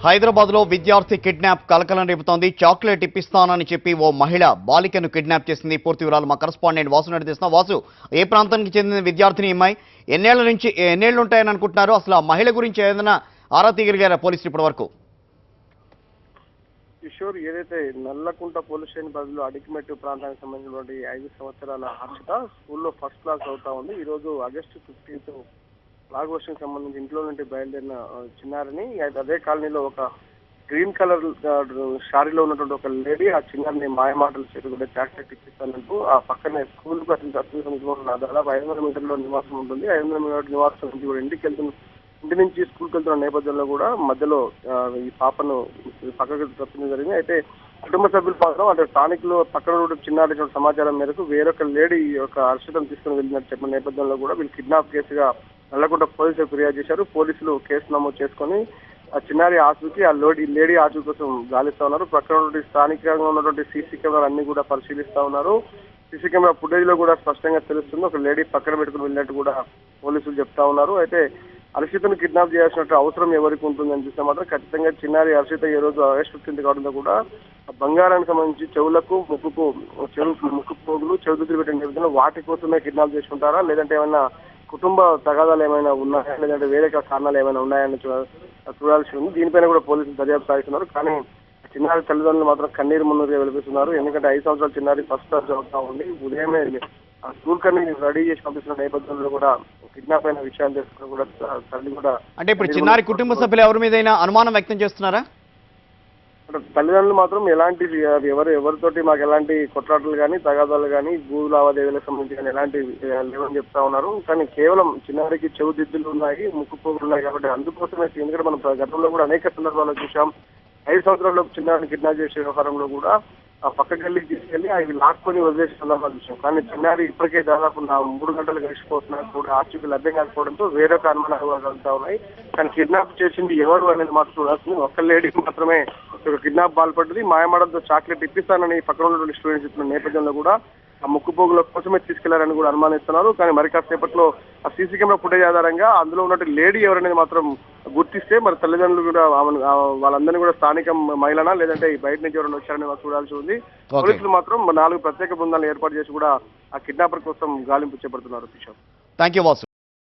హైదరాబాద్ లో విద్యార్థి కిడ్నాప్ కలకలం రేపుతోంది. చాక్లెట్ ఇప్పిస్తానని చెప్పి ఓ మహిళ బాలికను కిడ్నాప్ చేసింది. పూర్తి వివరాలు మా కరెస్పాండెంట్ వాసు నడిపిస్తున్నా. వాసు, ఏ ప్రాంతానికి చెందిన విద్యార్థిని అమ్మాయి, ఎన్నేళ్లు ఉంటాయని అనుకుంటున్నారు? అసలు ఆ మహిళ గురించి ఏదైనా ఆరా తీయగలిగారా పోలీసులు ఇప్పటి వరకు? కిషోర్, ఏదైతే నల్లకుంట పోలీస్ స్టేషన్ పరిధిలో అడికిమెట్టు ప్రాంతానికి సంబంధించినటువంటి 5 సంవత్సరాల హర్షిత స్కూల్లో ఫస్ట్ క్లాస్ అవుతా ఉంది. ఈ రోజు ఆగస్టు 15 ఫ్లాగ్ హోస్టింగ్ సంబంధించి ఇంట్లో నుండి బయలుదేరిన చిన్నారిని అదే కాలనీలో ఒక గ్రీన్ కలర్ శారీలో ఉన్నటువంటి ఒక లేడీ ఆ చిన్నారిని మాయమాటలు చేసి కూడా చాక్లెట్ ఇప్పిస్తానంటూ ఆ పక్కనే స్కూల్ కు అతని సమీపంలో దాదాపు 500 మీటర్లో నివాసం ఉంటుంది. 500 మీటర్ నివాసం నుంచి కూడా ఇంటి నుంచి స్కూల్కి వెళ్తున్న నేపథ్యంలో కూడా మధ్యలో ఈ పాపను పక్కకు తప్పించడం జరిగింది. అయితే కుటుంబ సభ్యులు మాత్రం అంటే స్థానికులు పక్కన చిన్నారి సమాచారం మేరకు వేరొక లేడీ యొక్క హర్షితను తీసుకుని వెళ్ళినట్టు చెప్పిన నేపథ్యంలో కూడా వీళ్ళు కిడ్నాప్ కేసుగా నల్లకుంట పోలీసులు ఫిర్యాదు చేశారు. పోలీసులు కేసు నమోదు చేసుకొని ఆ చిన్నారి ఆచూకీ ఆ లేడీ ఆచూకీ కోసం గాలిస్తా ఉన్నారు. పక్కన స్థానికంగా ఉన్నటువంటి సీసీ కెమెరాలు అన్ని కూడా పరిశీలిస్తా ఉన్నారు. సీసీ కెమెరా ఫుటేజ్ లో కూడా స్పష్టంగా తెలుస్తుంది ఒక లేడీ పక్కన పెట్టుకుని వెళ్ళినట్టు కూడా పోలీసులు చెప్తా ఉన్నారు. అయితే హర్షితను కిడ్నాప్ చేయాల్సినట్టు అవసరం ఎవరికి ఉంటుందని చూస్తే మాత్రం ఖచ్చితంగా చిన్నారి హర్షిత ఈ రోజు ఆగస్టు 15 కావడంతో కూడా బంగారానికి సంబంధించి చెవులకు ముక్కు పోగులు చెవులు పెట్టిన నేపథ్యంలో వాటి కోసమే కిడ్నాప్ చేసుకుంటారా, లేదంటే ఏమైనా కుటుంబ తగాదాలు ఏమైనా ఉన్నాయా, లేదంటే వేరే కారణాలు ఏమైనా ఉన్నాయని చూడాల్సి ఉంది. దీనిపైన కూడా పోలీసులు దర్యాప్తు సాగిస్తున్నారు. కానీ చిన్నారి తల్లిదండ్రులు మాత్రం కన్నీరు మున్నీరుగా వెలిపిస్తున్నారు. ఎందుకంటే 5 సంవత్సరాల చిన్నారి ఫస్ట్ క్లాస్ చదువుతా ఉంది. ఉదయమే ఆ స్కూల్ కన్నీ రెడీ చేసి పంపిస్తున్న నేపథ్యంలో కూడా కిడ్నాప్ అయిన విషయాలు తెలుసుకుని కూడా తల్లి కూడా అంటే ఇప్పుడు చిన్నారి కుటుంబ సభ్యులు ఎవరి మీదైనా అనుమానం వ్యక్తం చేస్తున్నారా? తల్లిదండ్రులు మాత్రం ఎలాంటి ఎవరితోటి మాకు ఎలాంటి కొట్లాటలు కానీ తగాదాలు కానీ భూ లావాదేవీలకు సంబంధించి కానీ ఎలాంటి లేవని చెప్తా ఉన్నారు. కానీ కేవలం చిన్నారికి చెవు దిద్దులు ఉన్నాయి, ముక్కు పోగులు ఉన్నాయి కాబట్టి అందుకోసమే, ఎందుకంటే మనం గతంలో కూడా అనేక సందర్భాల్లో చూసాం 5 సంవత్సరాల్లో చిన్నారిని కిడ్నాప్ చేసే వ్యవహారంలో కూడా ఆ పక్కకెళ్ళి తీసుకెళ్లి అవి లాక్కొని వదిలేసే సందర్భాలు చూసాం. కానీ చిన్నారి ఇప్పటికే దాదాపు 3 గంటలు గడిచిపోతున్నా కూడా ఆచూకీ లభ్యం కాకపోవడంతో వేరొక అనుమానాలు కలుగుతా ఉన్నాయి. కానీ కిడ్నాప్ చేసింది ఎవరు అనేది మాత్రం చూడాల్సింది. ఒక్క లేడీకి మాత్రమే కిడ్నాప్ పాల్పడ్డది. మాయమాడంతో చాక్లెట్ ఇప్పిస్తానని పక్కన ఉన్నటువంటి స్టూడెంట్స్ చెప్పిన నేపథ్యంలో కూడా ఆ ముక్కుపోగుల కోసమే తీసుకెళ్లారని కూడా అనుమానిస్తున్నారు. కానీ మరి కాసేపట్లో ఆ సీసీ కెమెరా ఫుటేజ్ ఆధారంగా అందులో ఉన్నటువంటి లేడీ ఎవరనేది మాత్రం గుర్తిస్తే మరి తల్లిదండ్రులు కూడా వాళ్ళందరినీ కూడా స్థానిక మహిళనా లేదంటే బయట నుంచి ఎవరైనా వచ్చారని చూడాల్సి ఉంది. పోలీసులు మాత్రం 4 ప్రత్యేక బృందాలను ఏర్పాటు చేసి కూడా ఆ కిడ్నాపర్ కోసం గాలింపు చేపడుతున్నారు. Kishore, thank you Vasu.